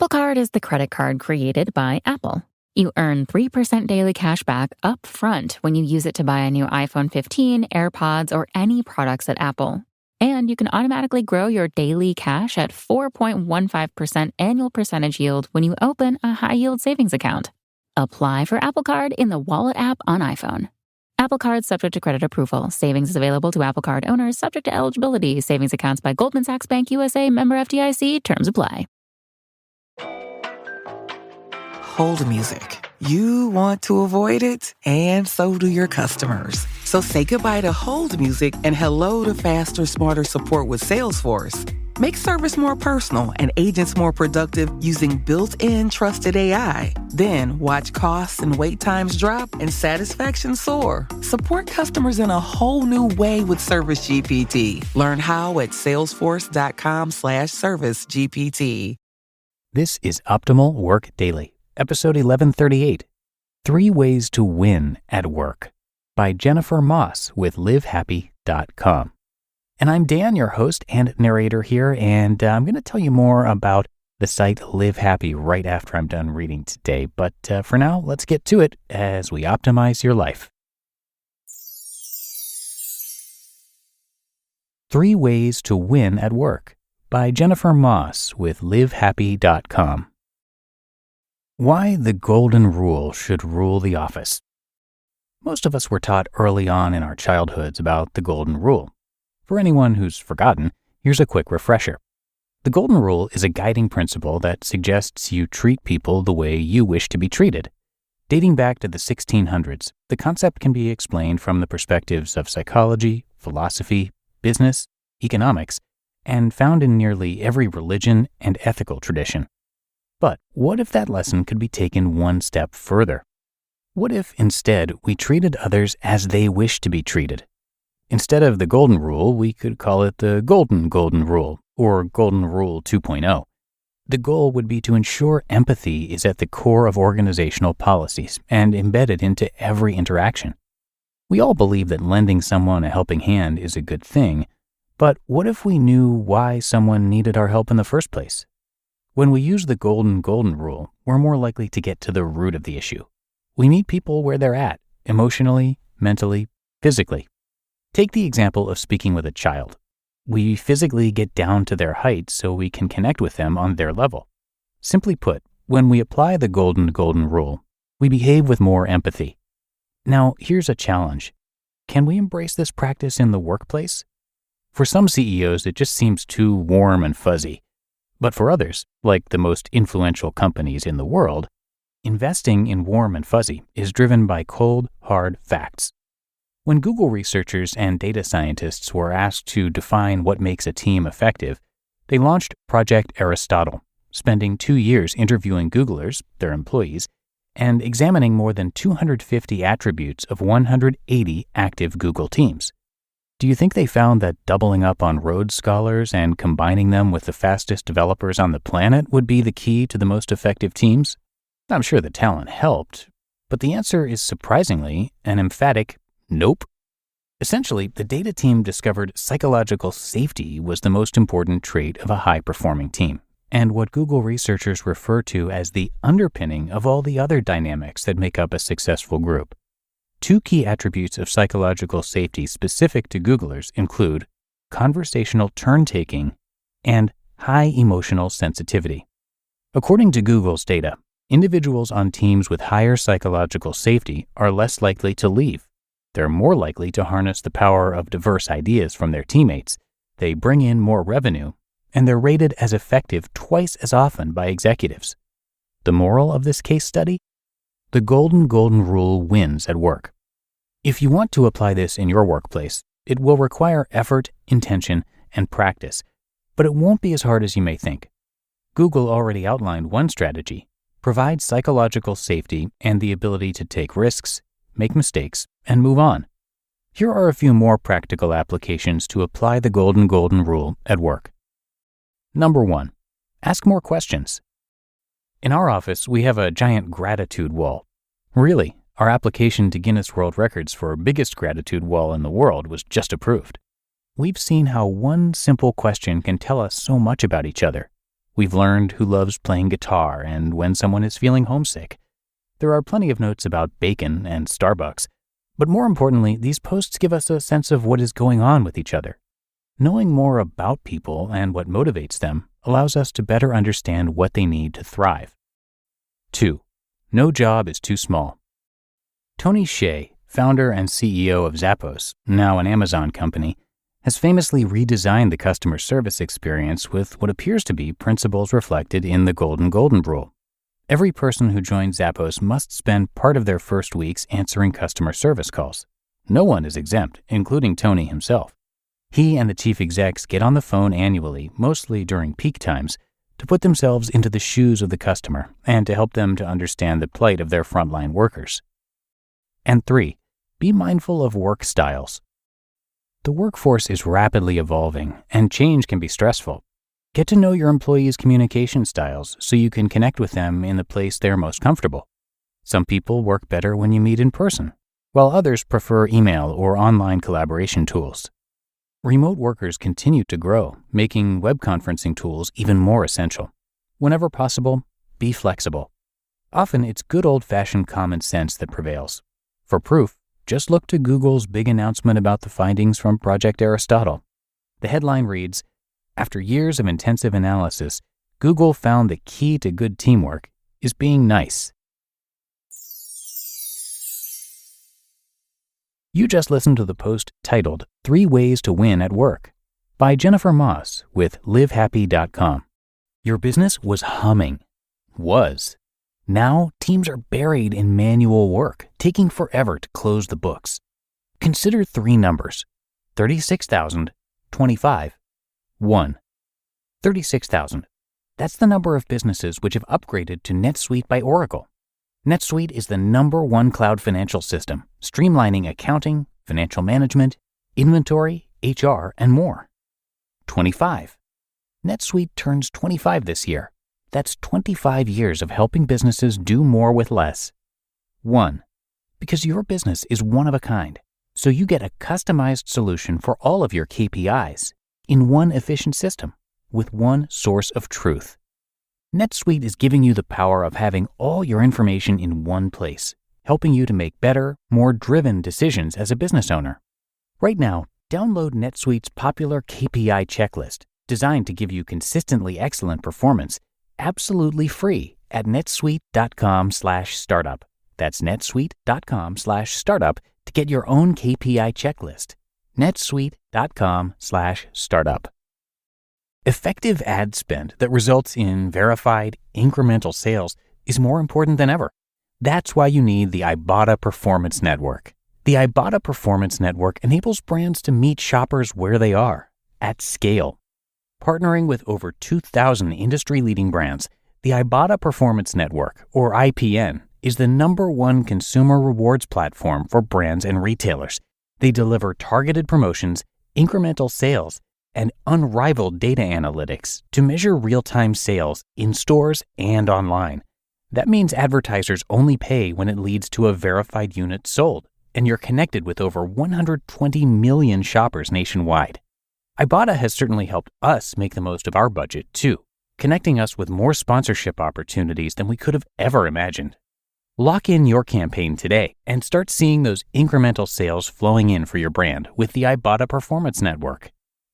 Apple Card is the credit card created by Apple. You earn 3% daily cash back up front when you use it to buy a new iPhone 15, AirPods, or any products at Apple. And you can automatically grow your daily cash at 4.15% annual percentage yield when you open a high-yield savings account. Apply for Apple Card in the Wallet app on iPhone. Apple Card subject to credit approval. Savings is available to Apple Card owners subject to eligibility. Savings accounts by Goldman Sachs Bank USA, member FDIC. Terms apply. Hold music. You want to avoid it, and so do your customers. So say goodbye to hold music and hello to faster, smarter support with Salesforce. Make service more personal and agents more productive using built-in trusted AI. Then watch costs and wait times drop and satisfaction soar. Support customers in a whole new way with Service GPT. Learn how at salesforce.com/servicegpt. This is Optimal Work Daily, episode 1138, 3 Ways to Win at Work, by Jennifer Moss with LiveHappy.com. And I'm Dan, your host and narrator here, and I'm going to tell you more about the site Live Happy right after I'm done reading today. But for now, let's get to it as we optimize your life. 3 Ways to Win at Work, by Jennifer Moss with LiveHappy.com. Why the golden rule should rule the office. Most of us were taught early on in our childhoods about the golden rule. For anyone who's forgotten, here's a quick refresher. The golden rule is a guiding principle that suggests you treat people the way you wish to be treated. Dating back to the 1600s, the concept can be explained from the perspectives of psychology, philosophy, business, economics, and found in nearly every religion and ethical tradition. But what if that lesson could be taken one step further? What if instead we treated others as they wish to be treated? Instead of the golden rule, we could call it the golden rule, or golden rule 2.0. The goal would be to ensure empathy is at the core of organizational policies and embedded into every interaction. We all believe that lending someone a helping hand is a good thing, but what if we knew why someone needed our help in the first place? When we use the golden rule, we're more likely to get to the root of the issue. We meet people where they're at, emotionally, mentally, physically. Take the example of speaking with a child. We physically get down to their height so we can connect with them on their level. Simply put, when we apply the golden rule, we behave with more empathy. Now, here's a challenge. Can we embrace this practice in the workplace? For some CEOs, it just seems too warm and fuzzy. But for others, like the most influential companies in the world, investing in warm and fuzzy is driven by cold, hard facts. When Google researchers and data scientists were asked to define what makes a team effective, they launched Project Aristotle, spending 2 years interviewing Googlers, their employees, and examining more than 250 attributes of 180 active Google teams. Do you think they found that doubling up on Rhodes Scholars and combining them with the fastest developers on the planet would be the key to the most effective teams? I'm sure the talent helped, but the answer is surprisingly an emphatic nope. Essentially, the data team discovered psychological safety was the most important trait of a high-performing team, and what Google researchers refer to as the underpinning of all the other dynamics that make up a successful group. 2 key attributes of psychological safety specific to Googlers include conversational turn-taking and high emotional sensitivity. According to Google's data, individuals on teams with higher psychological safety are less likely to leave. They're more likely to harness the power of diverse ideas from their teammates, they bring in more revenue, and they're rated as effective twice as often by executives. The moral of this case study? The golden rule wins at work. If you want to apply this in your workplace, it will require effort, intention, and practice, but it won't be as hard as you may think. Google already outlined one strategy: provide psychological safety and the ability to take risks, make mistakes, and move on. Here are a few more practical applications to apply the golden rule at work. Number 1, ask more questions. In our office, we have a giant gratitude wall. Really, our application to Guinness World Records for biggest gratitude wall in the world was just approved. We've seen how one simple question can tell us so much about each other. We've learned who loves playing guitar and when someone is feeling homesick. There are plenty of notes about bacon and Starbucks, but more importantly, these posts give us a sense of what is going on with each other. Knowing more about people and what motivates them allows us to better understand what they need to thrive. 2. No job is too small. Tony Hsieh, founder and CEO of Zappos, now an Amazon company, has famously redesigned the customer service experience with what appears to be principles reflected in the Golden Rule. Every person who joins Zappos must spend part of their first weeks answering customer service calls. No one is exempt, including Tony himself. He and the chief execs get on the phone annually, mostly during peak times, to put themselves into the shoes of the customer and to help them to understand the plight of their frontline workers. And 3, be mindful of work styles. The workforce is rapidly evolving, and change can be stressful. Get to know your employees' communication styles so you can connect with them in the place they're most comfortable. Some people work better when you meet in person, while others prefer email or online collaboration tools. Remote workers continue to grow, making web conferencing tools even more essential. Whenever possible, be flexible. Often it's good old-fashioned common sense that prevails. For proof, just look to Google's big announcement about the findings from Project Aristotle. The headline reads, "After years of intensive analysis, Google found the key to good teamwork is being nice." You just listened to the post titled 3 Ways to Win at Work by Jennifer Moss with LiveHappy.com. Your business was humming. Now, teams are buried in manual work, taking forever to close the books. Consider 3 numbers: 36,000, 25, 1. 36,000. That's the number of businesses which have upgraded to NetSuite by Oracle. NetSuite is the #1 cloud financial system, streamlining accounting, financial management, inventory, HR, and more. 25. NetSuite turns 25 this year. That's 25 years of helping businesses do more with less. 1. Because your business is one of a kind, so you get a customized solution for all of your KPIs in one efficient system with one source of truth. NetSuite is giving you the power of having all your information in one place, helping you to make better, more driven decisions as a business owner. Right now, download NetSuite's popular KPI checklist, designed to give you consistently excellent performance, absolutely free at netsuite.com/startup. That's netsuite.com/startup to get your own KPI checklist. netsuite.com/startup. Effective ad spend that results in verified, incremental sales is more important than ever. That's why you need the Ibotta Performance Network. The Ibotta Performance Network enables brands to meet shoppers where they are, at scale. Partnering with over 2,000 industry-leading brands, the Ibotta Performance Network, or IPN, is the #1 consumer rewards platform for brands and retailers. They deliver targeted promotions, incremental sales, and unrivaled data analytics to measure real-time sales in stores and online. That means advertisers only pay when it leads to a verified unit sold, and you're connected with over 120 million shoppers nationwide. Ibotta has certainly helped us make the most of our budget, too, connecting us with more sponsorship opportunities than we could have ever imagined. Lock in your campaign today and start seeing those incremental sales flowing in for your brand with the Ibotta Performance Network.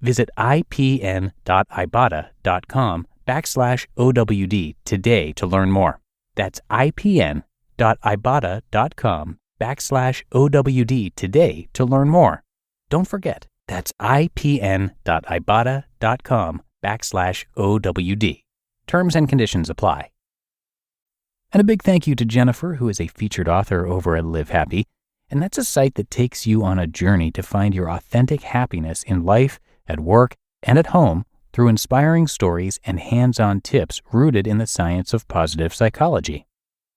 Visit ipn.ibotta.com/OWD today to learn more. That's ipn.ibotta.com/OWD today to learn more. Don't forget, that's ipn.ibotta.com/OWD. Terms and conditions apply. And a big thank you to Jennifer, who is a featured author over at Live Happy. And that's a site that takes you on a journey to find your authentic happiness in life, at work, and at home through inspiring stories and hands-on tips rooted in the science of positive psychology.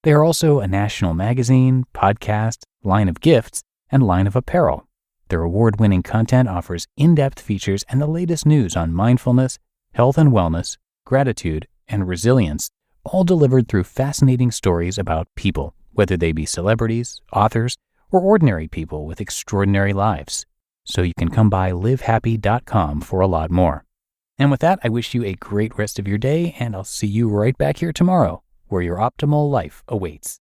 They are also a national magazine, podcast, line of gifts, and line of apparel. Their award-winning content offers in-depth features and the latest news on mindfulness, health and wellness, gratitude, and resilience, all delivered through fascinating stories about people, whether they be celebrities, authors, or ordinary people with extraordinary lives. So you can come by livehappy.com for a lot more. And with that, I wish you a great rest of your day, and I'll see you right back here tomorrow, where your optimal life awaits.